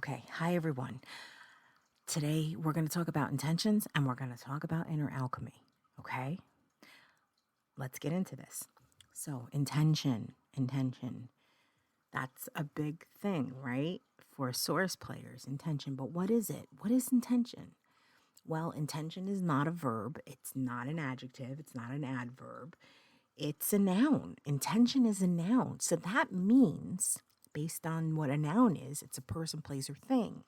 Okay, hi everyone. Today we're going to talk about intentions and we're going to talk about inner alchemy. Okay, let's get into this. So, intention. That's a big thing, right? For source players, intention. But what is it? What is intention? Well, intention is not a verb, it's not an adjective, it's not an adverb, it's a noun. Intention is a noun. So that means, based on what a noun is, it's a person, place, or thing.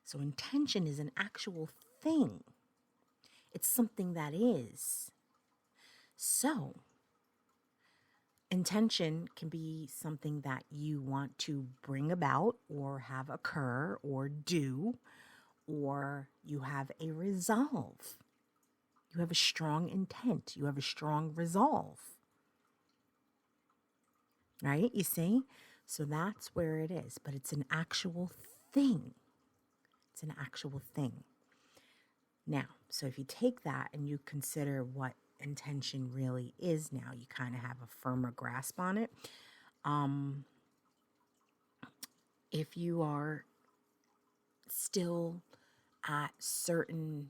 So intention is an actual thing. It's something that is. So intention can be something that you want to bring about or have occur or do, or you have a resolve. You have a strong intent. You have a strong resolve. Right? You see? So that's where it is. But it's an actual thing. It's an actual thing. Now, so if you take that and you consider what intention really is now, you kind of have a firmer grasp on it. If you are still at certain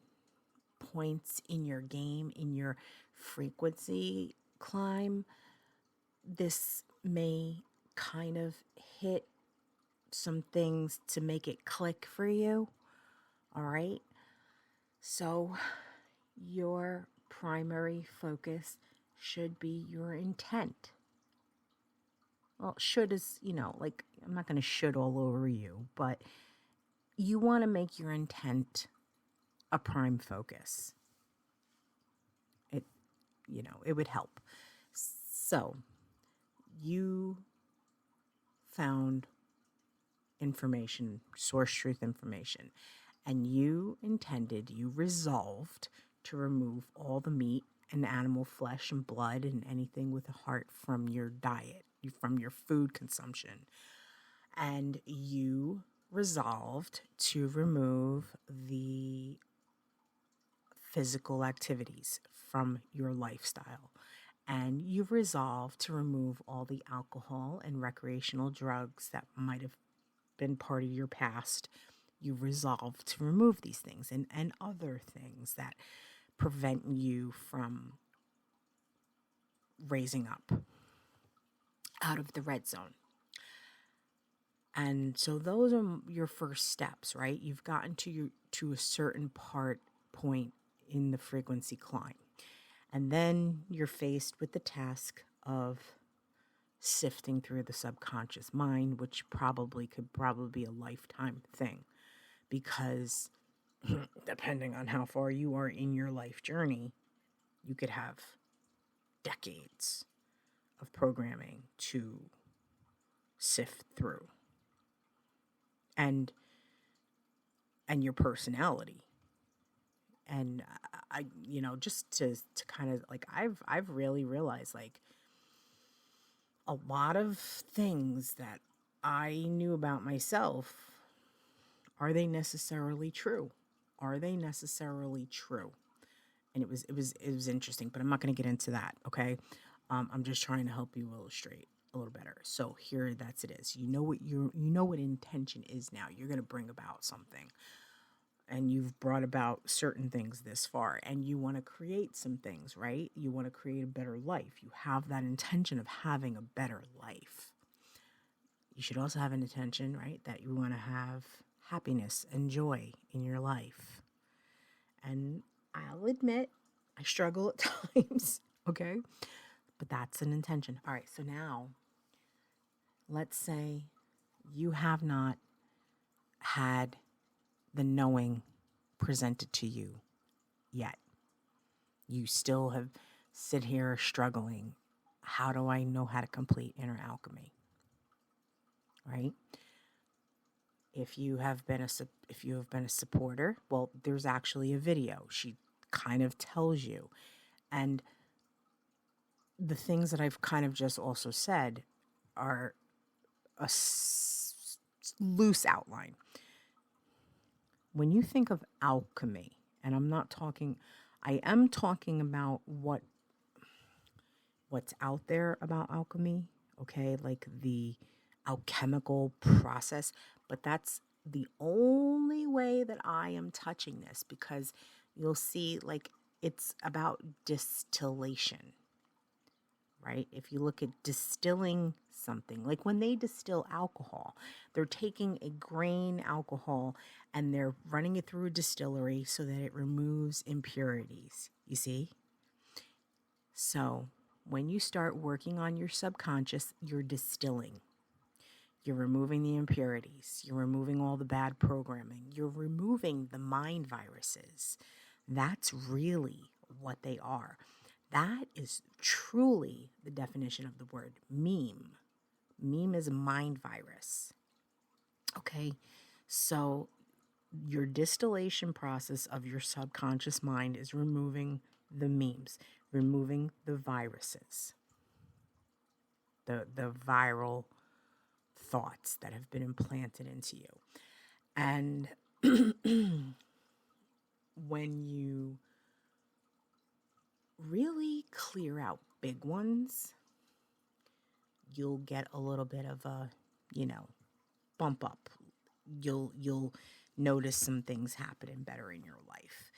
points in your game, in your frequency climb, this may kind of hit some things to make it click for you. All right. So your primary focus should be your intent. Well, should is, like, I'm not going to should all over you, but you want to make your intent a prime focus. It would help. So you found information, source truth information, and you resolved to remove all the meat and animal flesh and blood and anything with a heart from your diet, from your food consumption. And you resolved to remove the physical activities from your lifestyle. And you resolved to remove all the alcohol and recreational drugs that might have been part of your past. You resolve to remove these things and other things that prevent you from raising up out of the red zone. And so those are your first steps, right? You've gotten to a certain point in the frequency climb. And then you're faced with the task of sifting through the subconscious mind, which could be a lifetime thing. Because depending on how far you are in your life journey, you could have decades of programming to sift through. And your personality. And I just to kind of like, I've really realized, like, a lot of things that I knew about myself, are they necessarily true? Are they necessarily true? And it was interesting, but I'm not going to get into that. Okay. I'm just trying to help you illustrate a little better. So here, it is. You know what intention is now. You're going to bring about something, and you've brought about certain things this far, and you want to create some things, right? You want to create a better life. You have that intention of having a better life. You should also have an intention, right, that you want to have happiness and joy in your life. And I'll admit, I struggle at times, okay? But that's an intention. All right, so now, let's say you have not had the knowing presented to you yet. You still have sit here struggling. How do I know how to complete inner alchemy? Right? If you have been a supporter, well, there's actually a video. She kind of tells you. And the things that I've kind of just also said are a loose outline. When you think of alchemy, and I am talking about what's out there about alchemy, okay? Like the alchemical process, but that's the only way that I am touching this, because you'll see like it's about distillation, right? If you look at distilling something, like when they distill alcohol, they're taking a grain alcohol and they're running it through a distillery so that it removes impurities, you see? So when you start working on your subconscious, you're distilling. You're removing the impurities. You're removing all the bad programming. You're removing the mind viruses. That's really what they are. That is truly the definition of the word meme. Meme is a mind virus. Okay, so your distillation process of your subconscious mind is removing the memes, removing the viruses, the viral thoughts that have been implanted into you. And when you really clear out big ones, you'll get a little bit of a, bump up. You'll notice some things happening better in your life.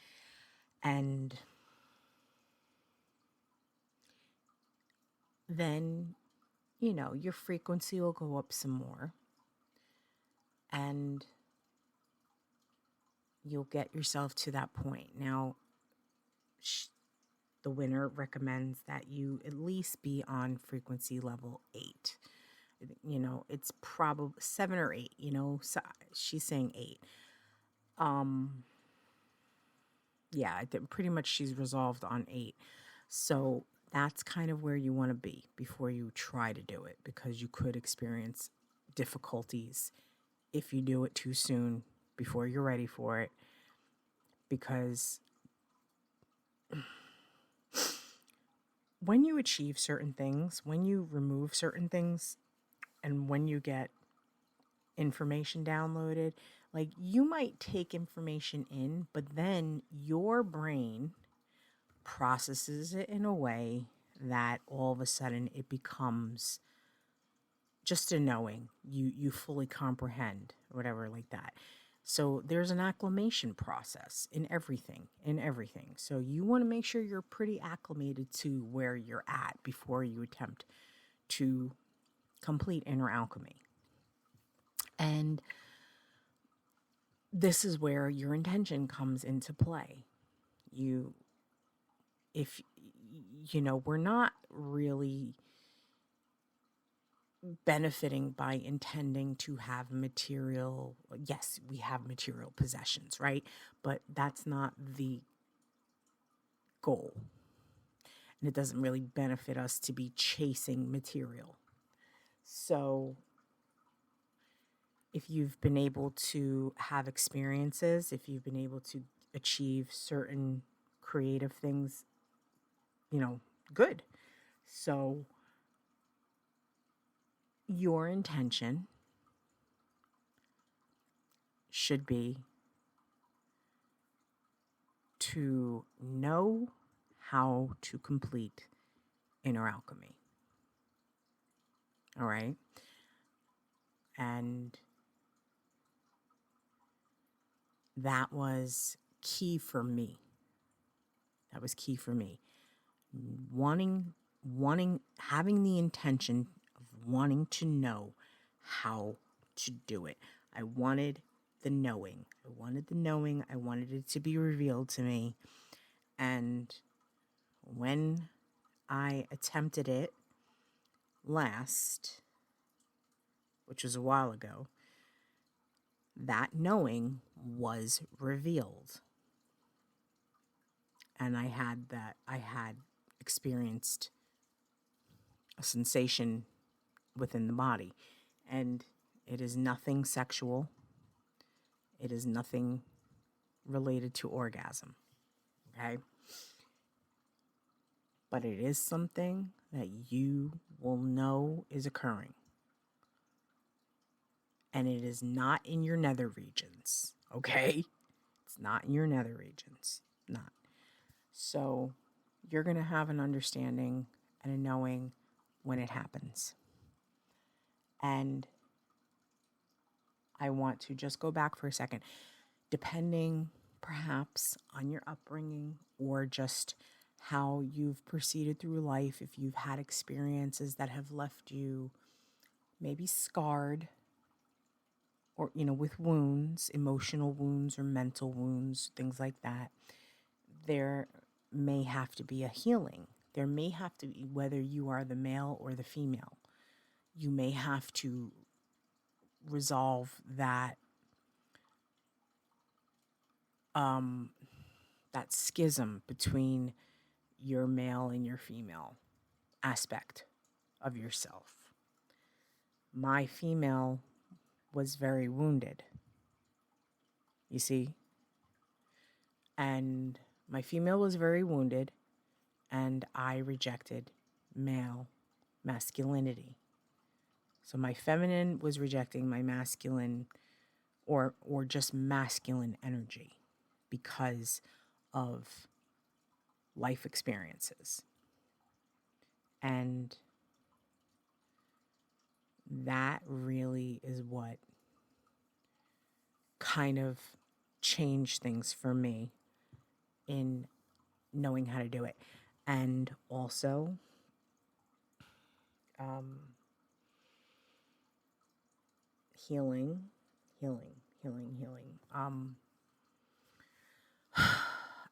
And then, your frequency will go up some more. And you'll get yourself to that point. Now, the winner recommends that you at least be on frequency level 8. It's probably 7 or 8, so she's saying 8. Yeah, pretty much she's resolved on 8. So that's kind of where you want to be before you try to do it, because you could experience difficulties if you do it too soon before you're ready for it, because when you achieve certain things, when you remove certain things, and when you get information downloaded, like you might take information in, but then your brain processes it in a way that all of a sudden it becomes just a knowing. You fully comprehend, whatever like that. So there's an acclimation process in everything. So you want to make sure you're pretty acclimated to where you're at before you attempt to complete inner alchemy. And this is where your intention comes into play. We're not really benefiting by intending to have material. Yes, we have material possessions, right? But that's not the goal. And it doesn't really benefit us to be chasing material. So if you've been able to have experiences, if you've been able to achieve certain creative things, good. So your intention should be to know how to complete inner alchemy. All right? And that was key for me. Having the intention of wanting to know how to do it. I wanted the knowing. I wanted it to be revealed to me. And when I attempted it last, which was a while ago, that knowing was revealed. And I had experienced a sensation within the body. And it is nothing sexual. It is nothing related to orgasm. Okay? But it is something that you will know is occurring. And it is not in your nether regions. Okay? It's not in your nether regions. Not. So you're going to have an understanding and a knowing when it happens. And I want to just go back for a second. Depending perhaps on your upbringing or just how you've proceeded through life, if you've had experiences that have left you maybe scarred or, with wounds, emotional wounds or mental wounds, things like that, there may have to be a healing. There may have to be, whether you are the male or the female, you may have to resolve that that schism between your male and your female aspect of yourself. My female was very wounded, you see, and my female was very wounded, and I rejected male masculinity. So my feminine was rejecting my masculine or just masculine energy because of life experiences. And that really is what kind of changed things for me in knowing how to do it. And also, healing.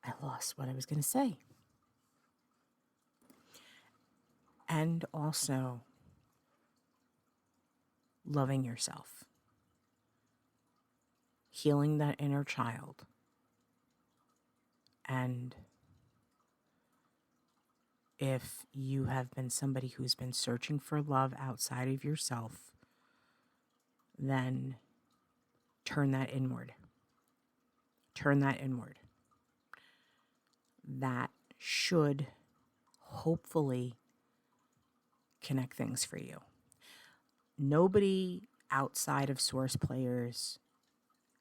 I lost what I was going to say. And also loving yourself. Healing that inner child. And if you have been somebody who's been searching for love outside of yourself, then turn that inward. Turn that inward. That should hopefully connect things for you. Nobody outside of source players,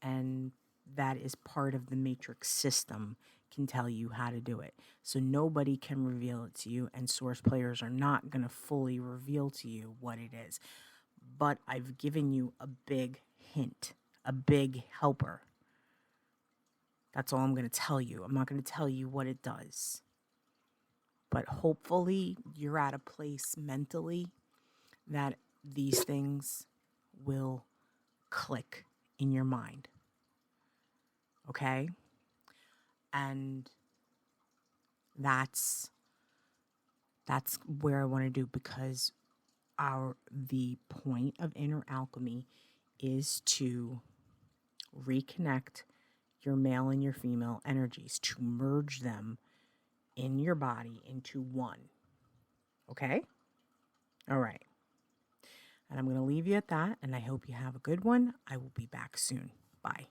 and that is part of the matrix system, can tell you how to do it. So nobody can reveal it to you, and source players are not going to fully reveal to you what it is. But I've given you a big hint, a big helper. That's all I'm going to tell you. I'm not going to tell you what it does. But hopefully you're at a place mentally that these things will click in your mind. Okay? And that's where I want to do, because the point of inner alchemy is to reconnect your male and your female energies, to merge them in your body into one. Okay? All right. And I'm going to leave you at that, and I hope you have a good one. I will be back soon. Bye.